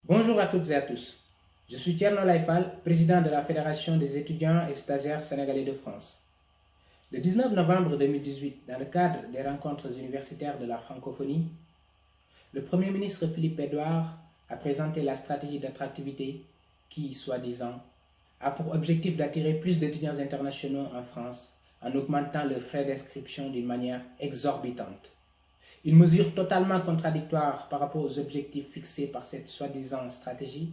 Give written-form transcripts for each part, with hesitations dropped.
Bonjour à toutes et à tous. Je suis Thierno Laïfal, président de la Fédération des étudiants et stagiaires sénégalais de France. Le 19 novembre 2018, dans le cadre des rencontres universitaires de la francophonie, le Premier ministre Philippe Edouard a présenté la stratégie d'attractivité qui, soi-disant, a pour objectif d'attirer plus d'étudiants internationaux en France en augmentant leurs frais d'inscription d'une manière exorbitante. Une mesure totalement contradictoire par rapport aux objectifs fixés par cette soi-disant stratégie,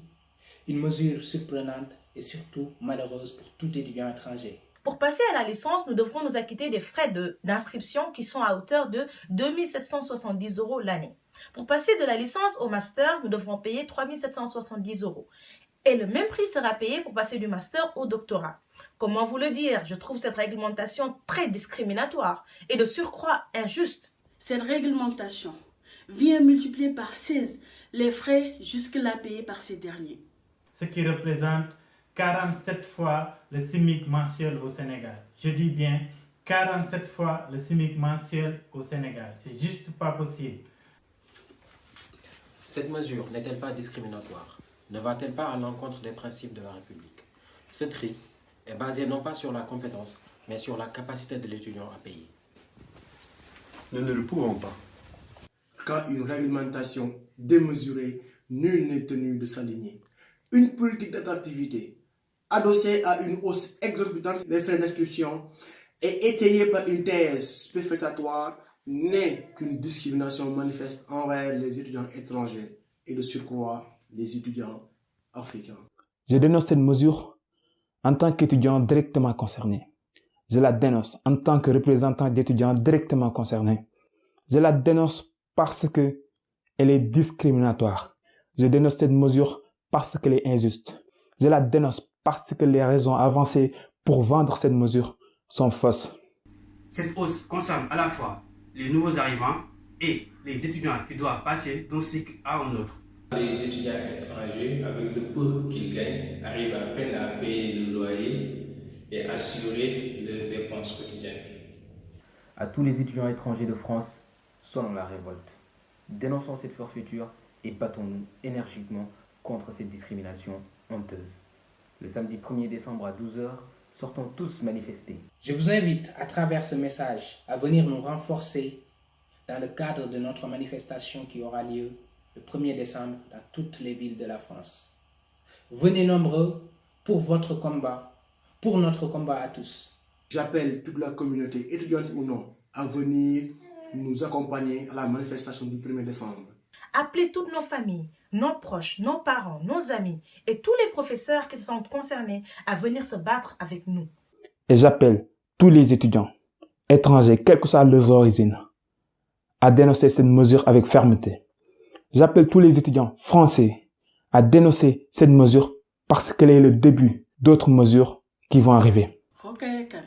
une mesure surprenante et surtout malheureuse pour tout étudiant étranger. Pour passer à la licence, nous devrons nous acquitter des frais d'inscription qui sont à hauteur de 2 770 € l'année. Pour passer de la licence au master, nous devrons payer 3 770 €. Et le même prix sera payé pour passer du master au doctorat. Comment vous le dire? Je trouve cette réglementation très discriminatoire et de surcroît injuste. Cette réglementation vient multiplier par 16 les frais jusque-là payés par ces derniers. Ce qui représente 47 fois le SMIC mensuel au Sénégal. Je dis bien 47 fois le SMIC mensuel au Sénégal. C'est juste pas possible. Cette mesure n'est-elle pas discriminatoire? Ne va-t-elle pas à l'encontre des principes de la République? Ce tri est basé non pas sur la compétence, mais sur la capacité de l'étudiant à payer. Nous ne le pouvons pas. Quand une réglementation démesurée, nul n'est tenu de s'aligner. Une politique d'attractivité adossée à une hausse exorbitante des frais d'inscription et étayée par une thèse superfétatoire n'est qu'une discrimination manifeste envers les étudiants étrangers et de surcroît les étudiants africains. Je dénonce cette mesure en tant qu'étudiant directement concerné. Je la dénonce en tant que représentant d'étudiants directement concernés. Je la dénonce parce qu'elle est discriminatoire. Je dénonce cette mesure parce qu'elle est injuste. Je la dénonce parce que les raisons avancées pour vendre cette mesure sont fausses. Cette hausse concerne à la fois les nouveaux arrivants et les étudiants qui doivent passer d'un cycle à un autre. Les étudiants étrangers, avec le peu qu'ils gagnent, arrivent à peine à payer le loyer et assurer leurs dépenses quotidiennes. À tous les étudiants étrangers de France, sonnons la révolte. Dénonçons cette forfaiture et battons-nous énergiquement contre cette discrimination honteuse. Le samedi 1er décembre à 12 h, sortons tous manifester. Je vous invite à travers ce message à venir nous renforcer dans le cadre de notre manifestation qui aura lieu le 1er décembre dans toutes les villes de la France. Venez nombreux pour votre combat, pour notre combat à tous. J'appelle toute la communauté, étudiante ou non, à venir nous accompagner à la manifestation du 1er décembre. Appelez toutes nos familles, nos proches, nos parents, nos amis et tous les professeurs qui se sentent concernés à venir se battre avec nous. Et j'appelle tous les étudiants étrangers, quelles que soient leurs origines, à dénoncer cette mesure avec fermeté. J'appelle tous les étudiants français à dénoncer cette mesure parce qu'elle est le début d'autres mesures qui vont arriver. Rokhaya Kane,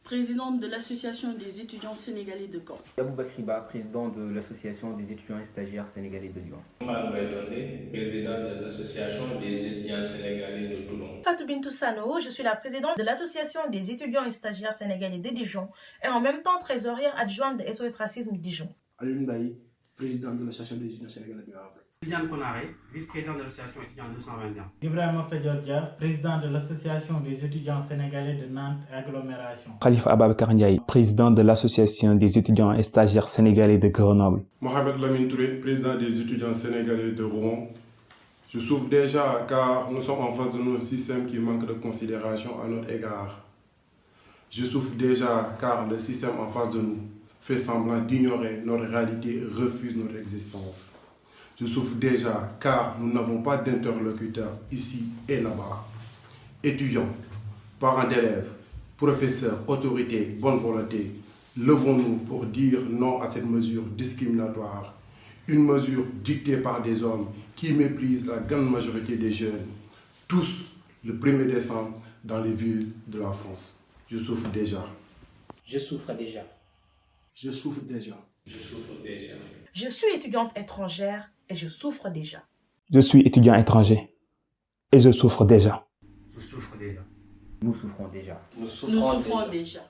présidente de l'Association des étudiants sénégalais de Caen. Yabou Bakriba, président de l'Association des étudiants et stagiaires sénégalais de Lyon. Mohamed Dondé, président de l'Association des étudiants sénégalais de Toulon. Fatou Bintou Sano, je suis la présidente de l'Association des étudiants et stagiaires sénégalais de Dijon et en même temps trésorière adjointe de SOS Racisme Dijon. Alioune Baye, président de l'Association des étudiants sénégalais du Havre. Tidiane Konaré, vice-président de l'association étudiante 221. Ibrahima Fedjordia, président de l'Association des étudiants sénégalais de Nantes et Agglomération. Khalifa Ababakar Ndiaye, président de l'Association des étudiants et stagiaires sénégalais de Grenoble. Mohamed Lamine Touré, président des étudiants sénégalais de Rouen. Je souffre déjà car nous sommes en face de nos système qui manque de considération à notre égard. Je souffre déjà car le système en face de nous fait semblant d'ignorer notre réalité et refuse notre existence. Je souffre déjà car nous n'avons pas d'interlocuteurs ici et là-bas. Étudiants, parents d'élèves, professeurs, autorités, bonne volonté, levons-nous pour dire non à cette mesure discriminatoire. Une mesure dictée par des hommes qui méprisent la grande majorité des jeunes. Tous le 1er décembre dans les villes de la France. Je souffre déjà. Je souffre déjà. Je souffre déjà. Je souffre déjà. Je suis étudiante étrangère et je souffre déjà. Je suis étudiant étranger et je souffre déjà. Je souffre déjà. Nous souffrons déjà. Nous souffrons déjà.